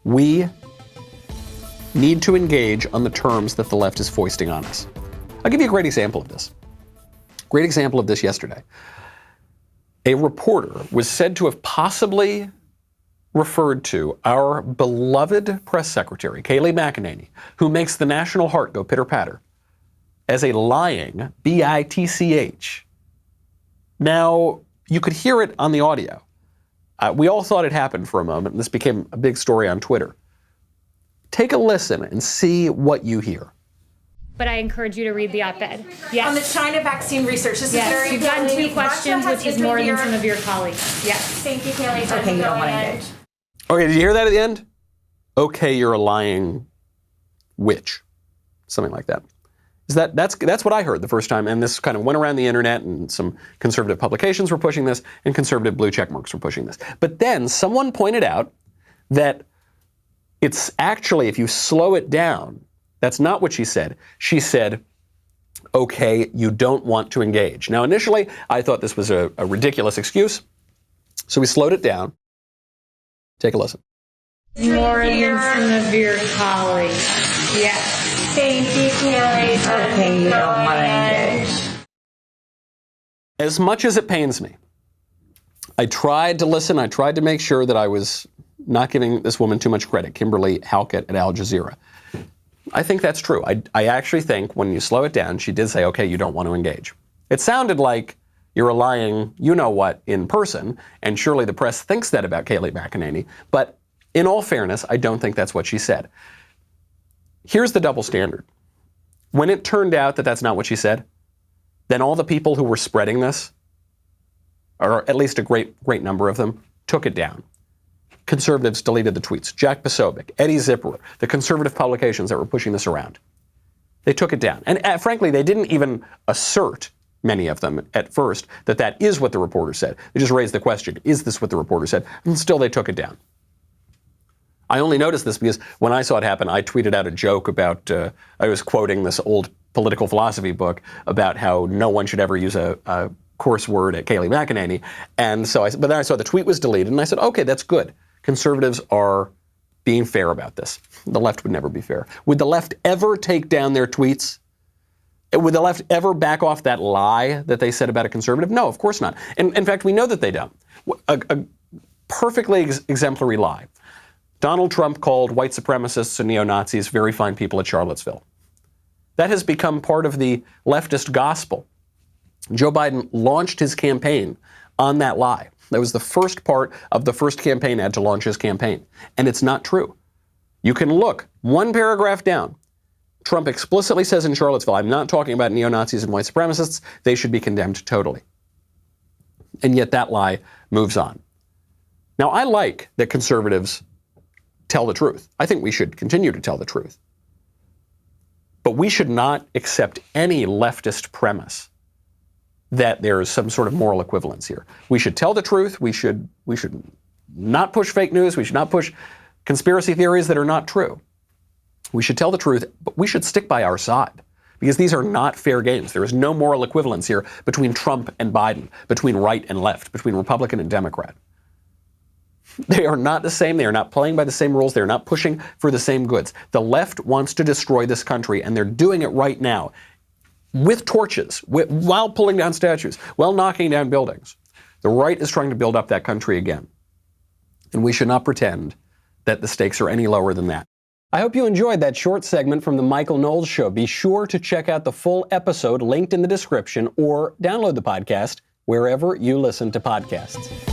We need to engage on the terms that the left is foisting on us. I'll give you a great example of this. Great example of this yesterday. A reporter was said to have possibly referred to our beloved press secretary, Kayleigh McEnany, who makes the national heart go pitter-patter, as a lying bitch. Now, you could hear it on the audio. We all thought it happened for a moment, and this became a big story on Twitter. Take a listen and see what you hear. But I encourage you to read the op-ed. Yes. On the China vaccine research, this yes. is very You've gotten 2 questions, which is more than some of your colleagues. Yes. Thank you, Kayleigh. Okay, you don't want to engage. Okay, did you hear that at the end? Okay, you're a lying witch. Something like that. That's what I heard the first time, and this kind of went around the internet, and some conservative publications were pushing this, and conservative blue check marks were pushing this. But then someone pointed out that it's actually, if you slow it down, that's not what she said. She said, okay, you don't want to engage. Now, initially, I thought this was a ridiculous excuse, so we slowed it down. Take a listen. More than some of your colleagues. Yes. Thank you, Kayleigh. Okay, you don't want to engage. As much as it pains me, I tried to listen. I tried to make sure that I was not giving this woman too much credit, Kimberly Halkett at Al Jazeera. I think that's true. I actually think when you slow it down, she did say, okay, you don't want to engage. It sounded like you're a lying you-know-what in person, and surely the press thinks that about Kayleigh McEnany. But in all fairness, I don't think that's what she said. Here's the double standard. When it turned out that that's not what she said, then all the people who were spreading this, or at least a great number of them, took it down. Conservatives deleted the tweets. Jack Posobiec, Eddie Zipperer, the conservative publications that were pushing this around. They took it down. And frankly, they didn't even assert, many of them at first, that that is what the reporter said. They just raised the question, is this what the reporter said? And still they took it down. I only noticed this because when I saw it happen, I tweeted out a joke about, I was quoting this old political philosophy book about how no one should ever use a coarse word at Kayleigh McEnany. And so but then I saw the tweet was deleted, and I said, okay, that's good. Conservatives are being fair about this. The left would never be fair. Would the left ever take down their tweets? Would the left ever back off that lie that they said about a conservative? No, of course not. And in fact, we know that they don't. A perfectly exemplary lie. Donald Trump called white supremacists and neo-Nazis very fine people at Charlottesville. That has become part of the leftist gospel. Joe Biden launched his campaign on that lie. That was the first part of the first campaign ad to launch his campaign. And it's not true. You can look one paragraph down. Trump explicitly says in Charlottesville, I'm not talking about neo-Nazis and white supremacists. They should be condemned totally. And yet that lie moves on. Now, I like that conservatives tell the truth. I think we should continue to tell the truth. But we should not accept any leftist premise that there is some sort of moral equivalence here. We should tell the truth. We should not push fake news. We should not push conspiracy theories that are not true. We should tell the truth, but we should stick by our side, because these are not fair games. There is no moral equivalence here between Trump and Biden, between right and left, between Republican and Democrat. They are not the same. They are not playing by the same rules. They're not pushing for the same goods. The left wants to destroy this country, and they're doing it right now with torches, while pulling down statues, while knocking down buildings. The right is trying to build up that country again. And we should not pretend that the stakes are any lower than that. I hope you enjoyed that short segment from the Michael Knowles Show. Be sure to check out the full episode linked in the description, or download the podcast wherever you listen to podcasts.